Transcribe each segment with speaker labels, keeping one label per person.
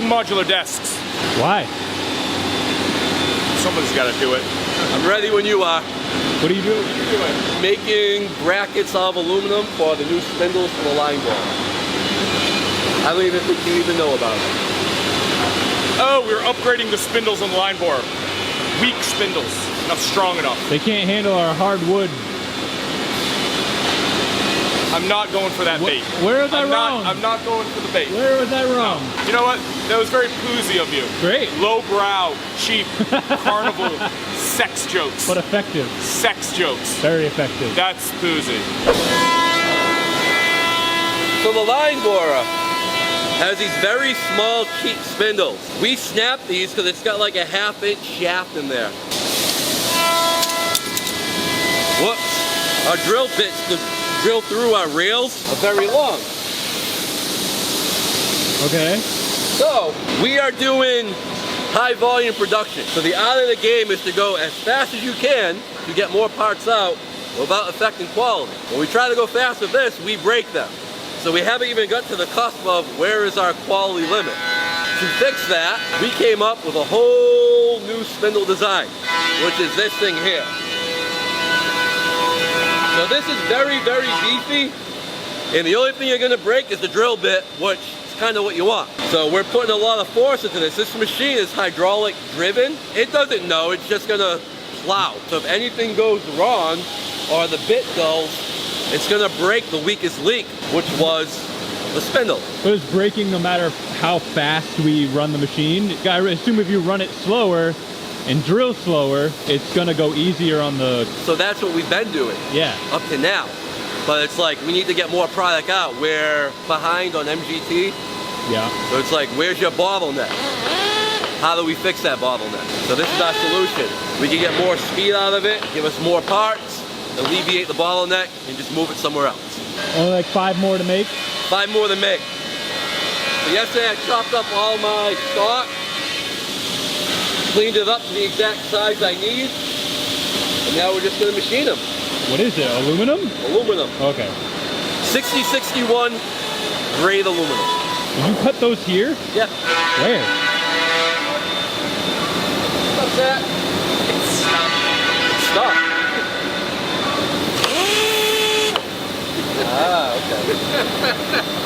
Speaker 1: modular desks.
Speaker 2: Why?
Speaker 1: Someone's got to do it.
Speaker 3: I'm ready when you are.
Speaker 2: What are you doing?
Speaker 3: Making brackets out of aluminum for the new spindles for the line ball. I don't even think you even know about it.
Speaker 1: Oh, we're upgrading the spindles on the line bore. Weak spindles, not strong enough.
Speaker 2: They can't handle our hard wood.
Speaker 1: I'm not going for that bait.
Speaker 2: Where was I wrong?
Speaker 1: I'm not going for the bait.
Speaker 2: Where was I wrong?
Speaker 1: You know what? That was very poosy of you.
Speaker 2: Great.
Speaker 1: Lowbrow, cheap, carnival, sex jokes.
Speaker 2: But effective.
Speaker 1: Sex jokes.
Speaker 2: Very effective.
Speaker 1: That's poosy.
Speaker 3: So the line borer has these very small, cheap spindles. We snap these because it's got like a 1/2-inch shaft in there. Whoops. Our drill bits to drill through our rails are very long.
Speaker 2: Okay.
Speaker 3: So, we are doing high volume production. So the art of the game is to go as fast as you can to get more parts out without affecting quality. When we try to go fast with this, we break them. So we haven't even got to the cusp of where is our quality limit. To fix that, we came up with a whole new spindle design, which is this thing here. So this is very, very beefy, and the only thing you're gonna break is the drill bit, which is kind of what you want. So we're putting a lot of force into this. This machine is hydraulic driven. It doesn't know, it's just gonna plow. So if anything goes wrong, or the bit dulls, it's gonna break the weakest link, which was the spindle.
Speaker 2: But it's breaking no matter how fast we run the machine. I assume if you run it slower and drill slower, it's gonna go easier on the...
Speaker 3: So that's what we've been doing.
Speaker 2: Yeah.
Speaker 3: Up to now. But it's like, we need to get more product out. We're behind on MGT.
Speaker 2: Yeah.
Speaker 3: So it's like, where's your bottleneck? How do we fix that bottleneck? So this is our solution. We can get more speed out of it, give us more parts, alleviate the bottleneck, and just move it somewhere else.
Speaker 2: Only like 5 more to make?
Speaker 3: 5 more to make. So yesterday I chopped up all my stock, cleaned it up to the exact size I need, and now we're just gonna machine them.
Speaker 2: What is it, aluminum?
Speaker 3: Aluminum.
Speaker 2: Okay.
Speaker 3: 6061 grade aluminum.
Speaker 2: Did you cut those here?
Speaker 3: Yeah.
Speaker 2: Where?
Speaker 3: What's that? It's stuck. Ah, okay.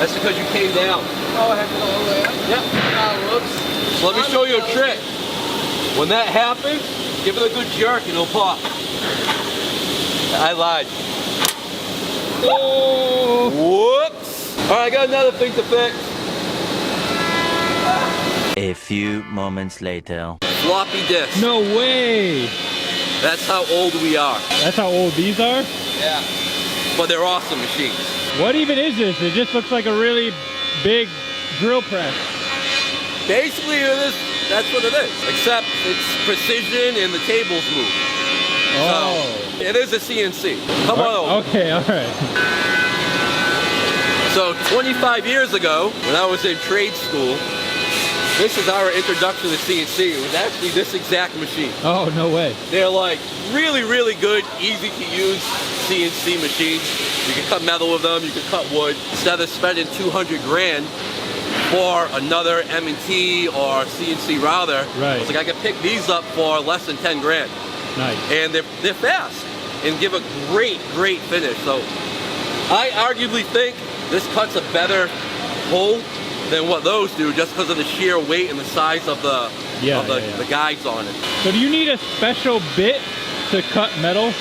Speaker 3: That's because you came down.
Speaker 4: Oh, I have to go all the way up?
Speaker 3: Yep.
Speaker 4: Oh, whoops.
Speaker 3: So let me show you a trick. When that happens, give it a good jerk and it'll pop. I lied.
Speaker 2: Oh!
Speaker 3: Whoops! Alright, I got another thing to fix.
Speaker 5: A few moments later.
Speaker 3: Floppy disk.
Speaker 2: No way!
Speaker 3: That's how old we are.
Speaker 2: That's how old these are?
Speaker 3: Yeah. But they're awesome machines.
Speaker 2: What even is this? It just looks like a really big drill press.
Speaker 3: Basically, it is. That's what it is. Except it's precision and the tables move.
Speaker 2: Oh.
Speaker 3: So, it is a CNC. Come on over.
Speaker 2: Okay, alright.
Speaker 3: So 25 years ago, when I was in trade school, this is our introduction to CNC. It was actually this exact machine.
Speaker 2: Oh, no way.
Speaker 3: They're like really, really good, easy to use CNC machines. You can cut metal with them, you can cut wood. Instead of spending 200 grand for another M&T or CNC router,
Speaker 2: right.
Speaker 3: it's like I can pick these up for less than 10 grand.
Speaker 2: Nice.
Speaker 3: And they're fast and give a great, great finish. So I arguably think this cuts a better hole than what those do, just because of the sheer weight and the size of the the guides on it.
Speaker 2: So do you need a special bit to cut metal?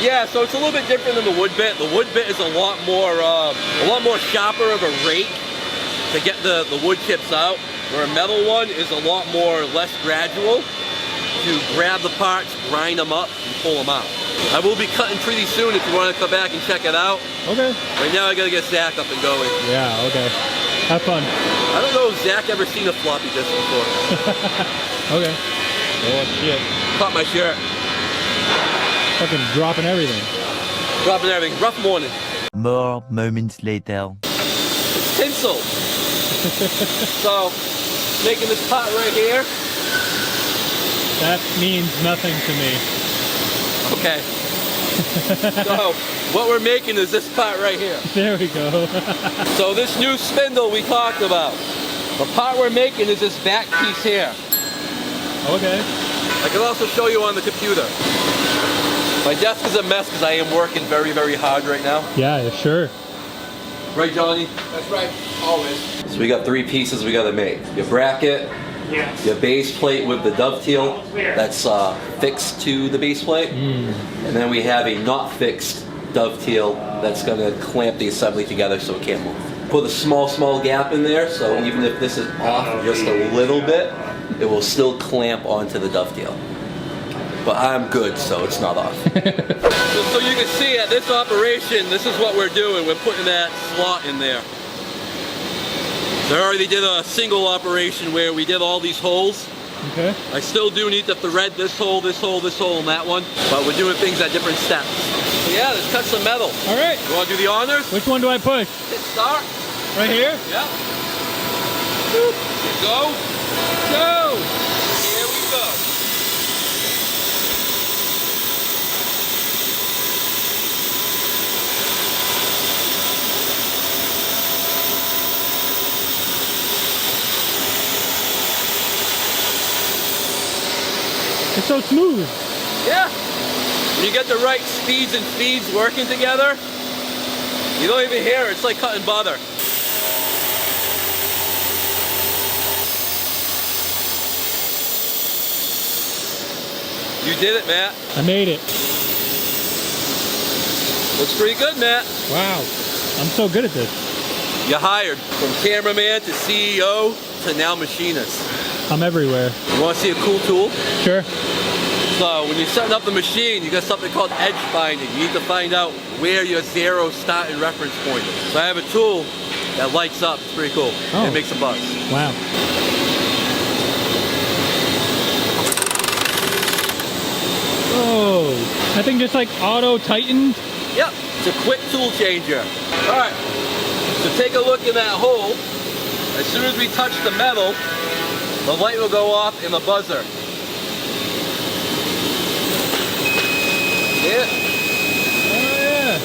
Speaker 3: Yeah, so it's a little bit different than the wood bit. The wood bit is a lot more sharper of a rake to get the wood chips out, where a metal one is a lot more less gradual to grab the parts, grind them up, and pull them out. I will be cutting pretty soon if you want to come back and check it out.
Speaker 2: Okay.
Speaker 3: Right now I gotta get Zach up and going.
Speaker 2: Yeah, okay. Have fun.
Speaker 3: I don't know if Zach ever seen a floppy disk before.
Speaker 2: Okay. Oh shit.
Speaker 3: Caught my shirt.
Speaker 2: Fucking dropping everything.
Speaker 3: Dropping everything. Rough morning.
Speaker 5: More moments later.
Speaker 3: It's tinsel. So, making this pot right here.
Speaker 2: That means nothing to me.
Speaker 3: Okay. So, what we're making is this pot right here.
Speaker 2: There we go.
Speaker 3: So this new spindle we talked about, The part we're making is this back piece here.
Speaker 2: Okay.
Speaker 3: I can also show you on the computer. My desk is a mess because I am working very, very hard right now.
Speaker 2: Yeah, sure.
Speaker 3: Right, Johnny?
Speaker 4: That's right, always.
Speaker 3: So we got 3 pieces we got to make. Your bracket, your base plate with the dovetail that's fixed to the base plate, and then we have a not fixed dovetail that's going to clamp the assembly together so it can't move. Put a small gap in there, so even if this is off just a little bit, it will still clamp onto the dovetail. But I'm good, so it's not off. So you can see at this operation, this is what we're doing. We're putting that slot in there. So I already did a single operation where we did all these holes.
Speaker 2: Okay.
Speaker 3: I still do need to thread this hole, and that one. But we're doing things at different steps. So yeah, let's cut some metal.
Speaker 2: All right.
Speaker 3: You want to do the honors?
Speaker 2: Which one do I push?
Speaker 3: Hit start.
Speaker 2: Right here?
Speaker 3: Yeah. Boop. Go. Go. Here we go.
Speaker 2: It's so smooth.
Speaker 3: Yeah. When you get the right speeds and feeds working together, you don't even hear it. It's like cutting butter. You did it, Matt.
Speaker 2: I made it.
Speaker 3: Looks pretty good, Matt.
Speaker 2: Wow. I'm so good at this.
Speaker 3: You're hired. From cameraman to CEO to now machinist.
Speaker 2: I'm everywhere.
Speaker 3: You want to see a cool tool?
Speaker 2: Sure.
Speaker 3: So when you're setting up the machine, you got something called edge finding. You need to find out where your zero start and reference point is. So I have a tool that lights up. It's pretty cool.
Speaker 2: Oh.
Speaker 3: It makes a buzz.
Speaker 2: Wow. Oh, that thing just like auto tightened.
Speaker 3: Yep, it's a quick tool changer. All right, so take a look in that hole. As soon as we touch the metal, the light will go off in the buzzer. Yeah.
Speaker 2: Oh yeah.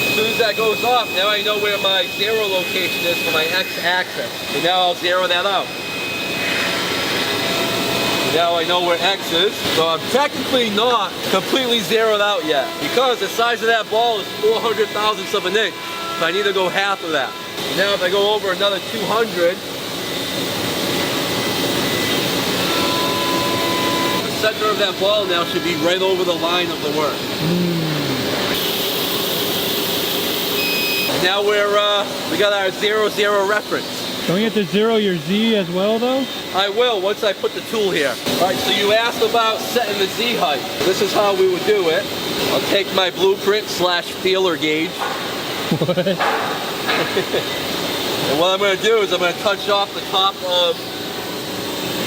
Speaker 3: As soon as that goes off, now I know where my zero location is for my x-axis. So now I'll zero that out. Now I know where X is, so I'm technically not completely zeroed out yet because the size of that ball is 400 thousandths of an inch, so I need to go half of that. Now if I go over another 200, the center of that ball now should be right over the line of the work. And now we got our 0, 0 reference.
Speaker 2: Don't you have to zero your Z as well, though?
Speaker 3: I will once I put the tool here. All right, so you asked about setting the Z height. This is how we would do it. I'll take my blueprint / feeler gauge.
Speaker 2: What?
Speaker 3: And what I'm going to do is I'm going to touch off the top of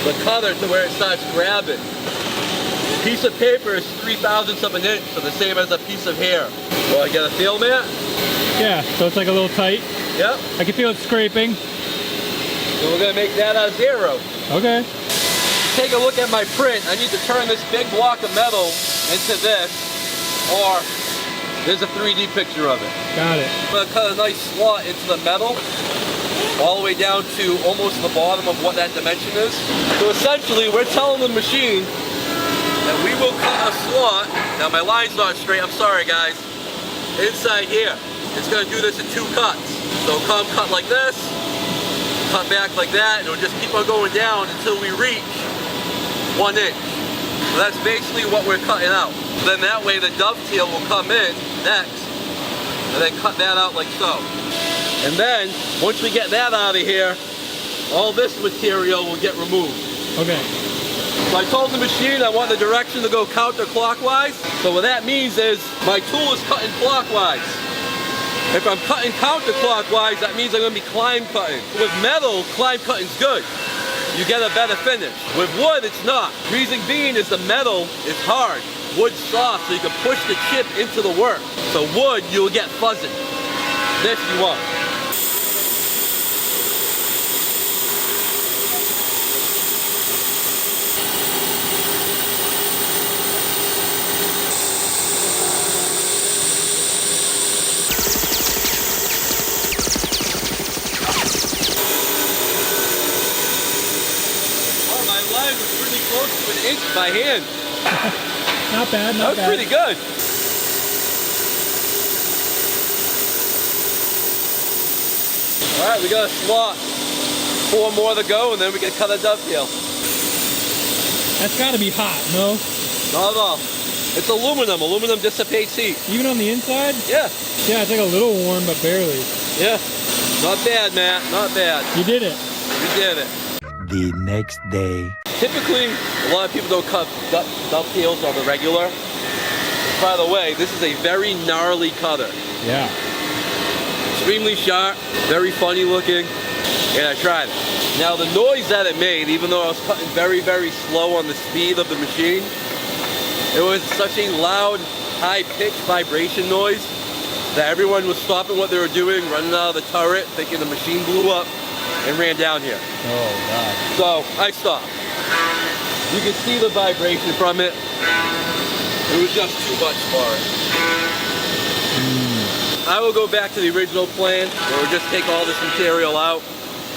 Speaker 3: the cutter to where it starts grabbing. A piece of paper is 3/1000ths of an inch, so the same as a piece of hair. So I get a feel, Matt?
Speaker 2: Yeah, so it's like a little tight.
Speaker 3: Yep.
Speaker 2: I can feel it scraping.
Speaker 3: So we're going to make that a 0.
Speaker 2: Okay.
Speaker 3: Take a look at my print. I need to turn this big block of metal into this, or there's a 3D picture of it.
Speaker 2: Got it.
Speaker 3: I'm going to cut a nice slot into the metal, all the way down to almost the bottom of what that dimension is. So essentially, we're telling the machine that we will cut a slot. Now my line's not straight, I'm sorry guys. Inside here, it's going to do this in 2 cuts. So come cut like this, cut back like that, and it'll just keep on going down until we reach 1 inch. So that's basically what we're cutting out. Then that way the dovetail will come in next, and then cut that out like so. And then, once we get that out of here, all this material will get removed.
Speaker 2: Okay.
Speaker 3: So I told the machine I want the direction to go counterclockwise. So what that means is my tool is cutting clockwise. If I'm cutting counterclockwise, that means I'm going to be climb cutting. With metal, climb cutting's good. You get a better finish. With wood, it's not. Reason being is the metal is hard. Wood's soft, so you can push the chip into the work. So wood, you'll get fuzzy. This you won't. close to an inch by hand.
Speaker 2: Not bad,
Speaker 3: That
Speaker 2: not
Speaker 3: was
Speaker 2: bad.
Speaker 3: pretty good. All right, we got a slot. 4 more to go, and then we can cut a dovetail.
Speaker 2: That's gotta be hot, no?
Speaker 3: Not at all. It's aluminum. Aluminum dissipates heat.
Speaker 2: Even on the inside?
Speaker 3: Yeah.
Speaker 2: Yeah, it's like a little warm, but barely.
Speaker 3: Yeah. Not bad, Matt. Not bad.
Speaker 2: You did it.
Speaker 3: We did it.
Speaker 5: The next day.
Speaker 3: Typically, a lot of people don't cut dovetails on the regular. By the way, this is a very gnarly cutter.
Speaker 2: Yeah.
Speaker 3: Extremely sharp, very funny looking, and I tried it. Now the noise that it made, even though I was cutting very, very slow on the speed of the machine, it was such a loud, high-pitched vibration noise that everyone was stopping what they were doing, running out of the turret, thinking the machine blew up, and ran down here.
Speaker 2: Oh, God.
Speaker 3: So I stopped. You can see the vibration from it. It was just too much for it. I will go back to the original plan where we'll just take all this material out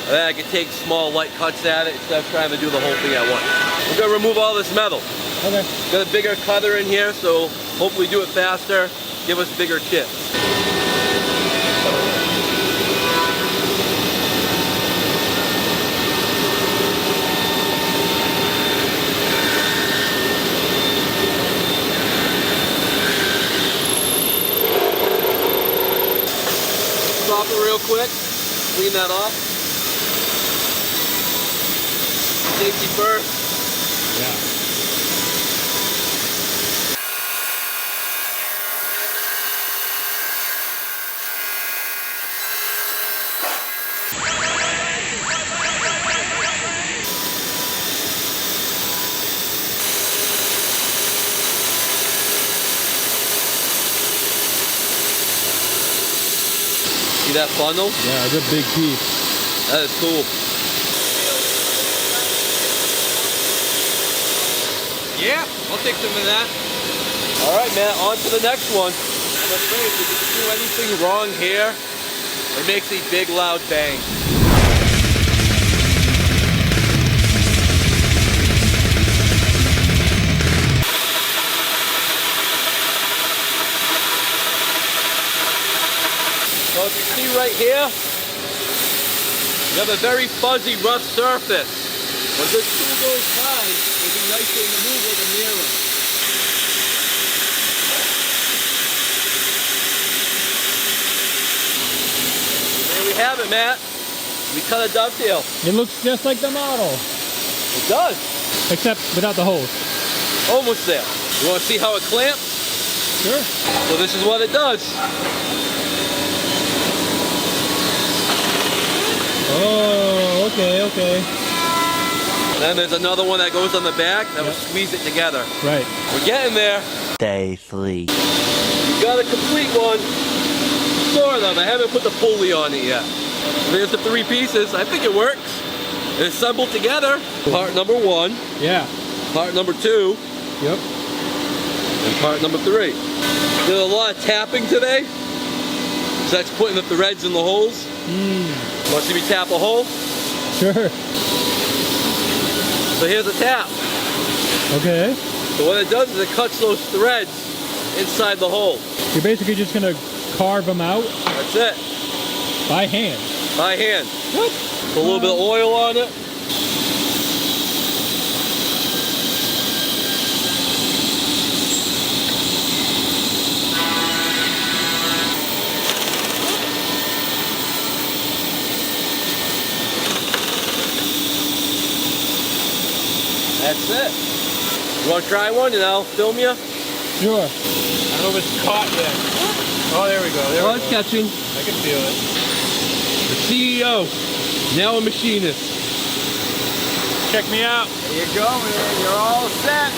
Speaker 3: and then I can take small light cuts at it instead of trying to do the whole thing at once. We're going to remove all this metal.
Speaker 2: Okay.
Speaker 3: Got a bigger cutter in here, so hopefully do it faster, give us bigger chips. Stop it real quick, clean that off. Safety first.
Speaker 2: Yeah.
Speaker 3: See that funnel?
Speaker 2: Yeah, it's a big piece.
Speaker 3: That is cool. Yeah, I'll take some of that. All right, Matt, on to the next one. I'm afraid if you do anything wrong here, it makes a big loud bang. So if you see right here, you have a very fuzzy, rough surface. When this tool goes by, it'll be nice to remove with a mirror. There we have it, Matt. We cut a dovetail.
Speaker 2: It looks just like the model,
Speaker 3: It does.
Speaker 2: except without the holes.
Speaker 3: Almost there. You want to see how it clamps?
Speaker 2: Sure.
Speaker 3: So this is what it does.
Speaker 2: Oh, okay, okay.
Speaker 3: Then there's another one that goes on the back that will squeeze it together.
Speaker 2: Right.
Speaker 3: We're getting there.
Speaker 5: Day 3.
Speaker 3: We got a complete one. Sort of. I haven't put the pulley on it yet. There's the 3 pieces. I think it works. It's assembled together. Part number 1.
Speaker 2: Yeah.
Speaker 3: Part number 2.
Speaker 2: Yep.
Speaker 3: And part number 3. There's a lot of tapping today. So that's putting the threads in the holes. Want to see me tap a hole?
Speaker 2: Sure.
Speaker 3: So here's a tap.
Speaker 2: Okay.
Speaker 3: So what it does is it cuts those threads inside the hole.
Speaker 2: You're basically just gonna carve them out
Speaker 3: That's it.
Speaker 2: by hand.
Speaker 3: By hand.
Speaker 2: What?
Speaker 3: Put a little bit of oil on it. That's it. You want to try one and I'll film you?
Speaker 2: Sure.
Speaker 1: I don't know if it's caught yet. Oh, there we go. There
Speaker 3: Oh,
Speaker 1: we
Speaker 3: it's
Speaker 1: go.
Speaker 3: catching.
Speaker 1: I can feel it.
Speaker 3: The CEO, now a machinist.
Speaker 1: Check me out.
Speaker 4: There you go, man. You're all set.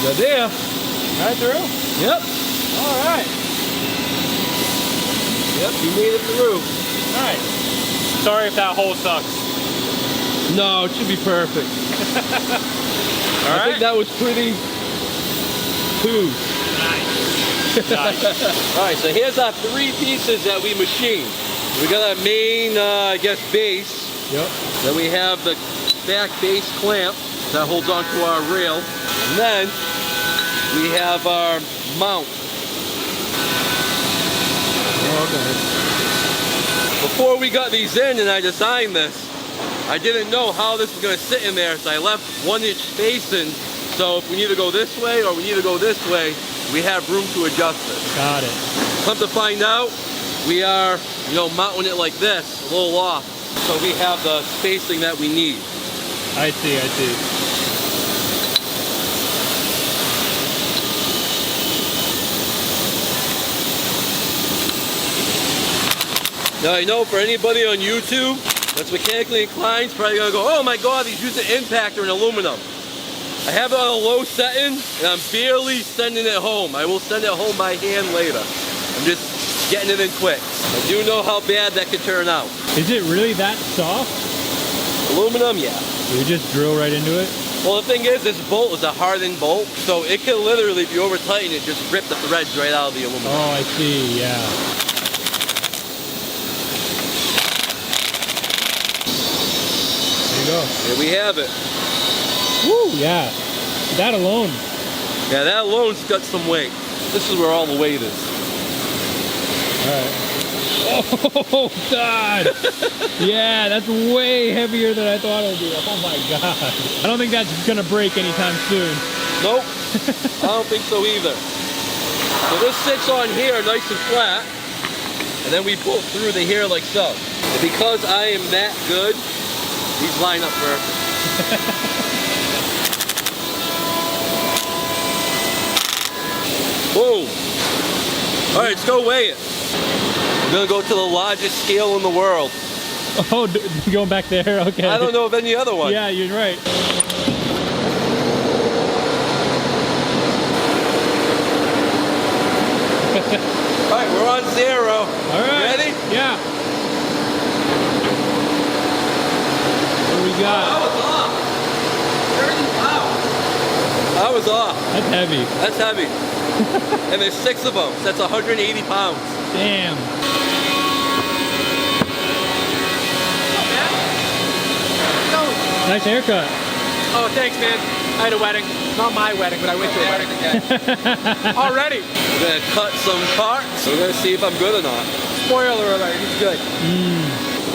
Speaker 3: You're there.
Speaker 1: Right through?
Speaker 3: Yep.
Speaker 1: All right.
Speaker 3: Yep, you made it through.
Speaker 1: Nice. Sorry if that hole sucks.
Speaker 3: No, it should be perfect.
Speaker 1: All
Speaker 3: I
Speaker 1: right.
Speaker 3: think that was pretty cool.
Speaker 1: Nice.
Speaker 3: All right, so here's our 3 pieces that we machined. We got our main, I guess, base.
Speaker 2: Yep.
Speaker 3: Then we have the back base clamp. That holds onto our rail. And then we have our mount. Before we got these in and I designed this, I didn't know how this was going to sit in there, so I left 1 inch spacing. So if we need to go this way or we need to go this way, we have room to adjust it.
Speaker 2: Got it.
Speaker 3: Come to find out, we are, mounting it like this, a little off, so we have the spacing that we need.
Speaker 2: I see, I see.
Speaker 3: Now I know for anybody on YouTube that's mechanically inclined, is probably gonna go, oh my God, he's using impactor in aluminum. I have it on a low setting, and I'm barely sending it home. I will send it home by hand later. I'm just getting it in quick. I do know how bad that could turn out.
Speaker 2: Is it really that soft?
Speaker 3: Aluminum, yeah.
Speaker 2: You just drill right into it?
Speaker 3: Well, the thing is, this bolt is a hardened bolt, so it can literally, if you over tighten it, just rip the threads right out of the aluminum.
Speaker 2: Oh, I see, yeah. There you go.
Speaker 3: Here we have it.
Speaker 2: Woo, yeah. That alone.
Speaker 3: Yeah, that alone's got some weight. This is where all the weight is.
Speaker 2: All right. Oh, God. Yeah, that's way heavier than I thought it would be. Oh, my God. I don't think that's going to break anytime soon.
Speaker 3: Nope. I don't think so either. So this sits on here nice and flat, and then we pull through the hair like so. And because I am that good, these line up perfect. Boom. All right, let's go weigh it. We're gonna go to the largest scale in the world.
Speaker 2: Oh, going back there? Okay.
Speaker 3: I don't know of any other one.
Speaker 2: Yeah, you're right.
Speaker 3: All right, we're on 0.
Speaker 2: All right.
Speaker 3: Ready?
Speaker 2: Yeah. What do we got?
Speaker 3: That was off. 30 pounds. That was off.
Speaker 2: That's heavy.
Speaker 3: That's heavy. And there's 6 of them. So that's 180 pounds.
Speaker 2: Damn. Nice haircut.
Speaker 4: Oh, thanks, man. I had a wedding. Not my wedding, but I went to a wedding again. Already.
Speaker 3: We're gonna cut some parts. We're gonna see if I'm good or not.
Speaker 4: Spoiler alert, he's good.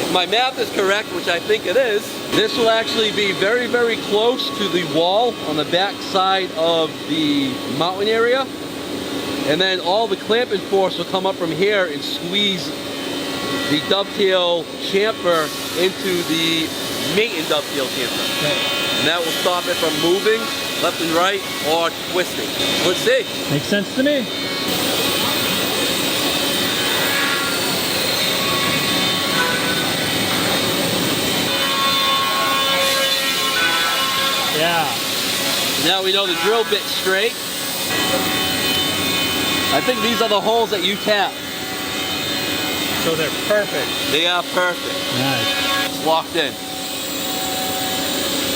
Speaker 3: If my math is correct, which I think it is, this will actually be very, very close to the wall on the back side of the mountain area. And then all the clamping force will come up from here and squeeze the dovetail chamfer into the mating dovetail chamfer.
Speaker 2: Okay.
Speaker 3: And that will stop it from moving left and right or twisting. Let's see.
Speaker 2: Makes sense to me. Yeah.
Speaker 3: Now we know the drill bit's straight. I think these are the holes that you tap.
Speaker 4: So they're perfect.
Speaker 3: They are perfect.
Speaker 2: Nice.
Speaker 3: It's locked in.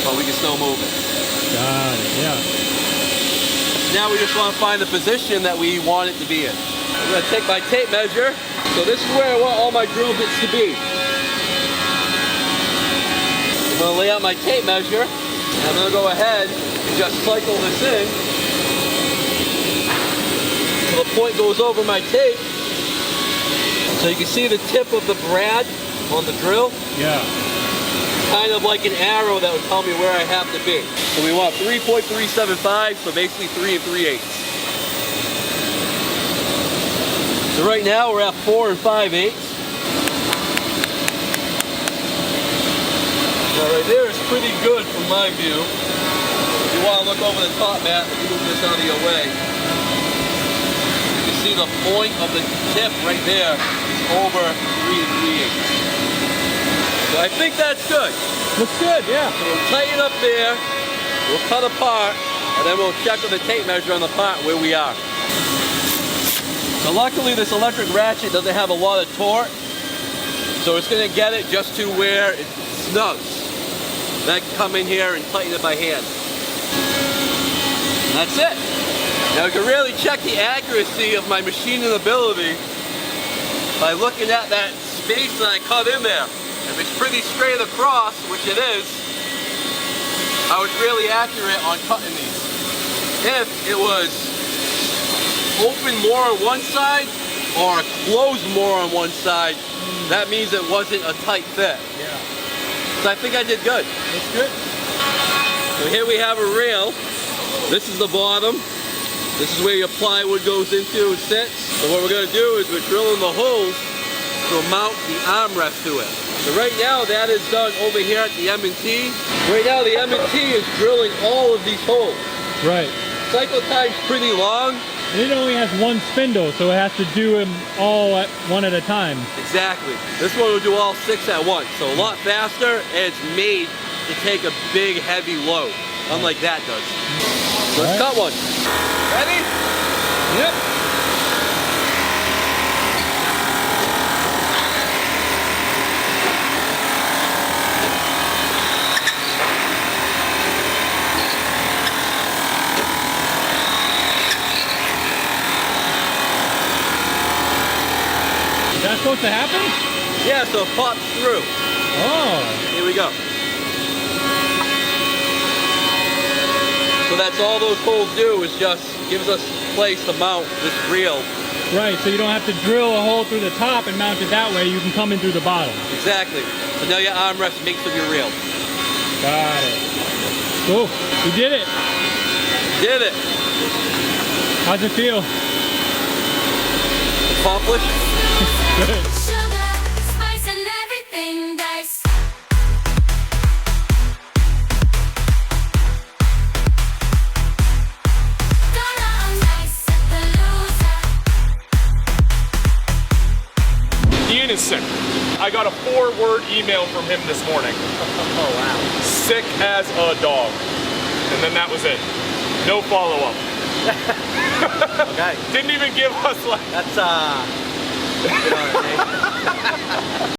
Speaker 3: But we can still move it.
Speaker 2: Got it. Yeah.
Speaker 3: Now we just want to find the position that we want it to be in. I'm going to take my tape measure. So this is where I want all my drill bits to be. I'm going to lay out my tape measure. And I'm going to go ahead and just cycle this in. So the point goes over my tape. So you can see the tip of the brad on the drill.
Speaker 2: Yeah.
Speaker 3: Kind of like an arrow that would tell me where I have to be. So we want 3.375, so basically 3 3/8. So right now we're at 4 5/8. Now right there is pretty good from my view. If you want to look over the top, Matt, let me move this out of your way. You can see the point of the tip right there is over 3 3/8. So I think that's good.
Speaker 2: Looks good, yeah.
Speaker 3: So we'll tighten up there, we'll cut apart, and then we'll check with the tape measure on the part where we are. So luckily this electric ratchet doesn't have a lot of torque, so it's going to get it just to where it snugs. Then I can come in here and tighten it by hand. And that's it. Now you can really check the accuracy of my machining ability by looking at that space that I cut in there. If it's pretty straight across, which it is, I was really accurate on cutting these. If it was open more on one side or closed more on one side, that means it wasn't a tight fit.
Speaker 4: Yeah.
Speaker 3: So I think I did good.
Speaker 4: Looks good.
Speaker 3: So here we have a rail. This is the bottom. This is where your plywood goes into and sits. So what we're going to do is we're drilling the holes to mount the armrest to it. So right now that is done over here at the M&T. Right now the M&T is drilling all of these holes.
Speaker 2: Right.
Speaker 3: Cycle time's pretty long.
Speaker 2: And it only has one spindle, so it has to do them all at one at a time.
Speaker 3: Exactly. This one will do all 6 at once. So a lot faster, and it's made to take a big heavy load, unlike that does. So let's cut one. Ready?
Speaker 2: Yep. Is that supposed to happen?
Speaker 3: Yeah, so it pops through.
Speaker 2: Oh.
Speaker 3: Here we go. So that's all those holes do, is just gives us a place to mount this reel.
Speaker 2: Right, so you don't have to drill a hole through the top and mount it that way. You can come in through the bottom.
Speaker 3: Exactly. So now your armrest makes of your reel.
Speaker 2: Got it. Cool. We did it.
Speaker 3: Did it.
Speaker 2: How's it feel?
Speaker 3: Accomplished.
Speaker 2: Good.
Speaker 6: Sugar, spice, and everything dice. Dollar on dice at the loser.
Speaker 1: Ian is sick. I got a 4-word email from him this morning.
Speaker 4: Oh, wow.
Speaker 1: Sick as a dog. And then that was it. No follow-up.
Speaker 4: Okay.
Speaker 1: Didn't even give us like...
Speaker 4: That's, you know what I mean?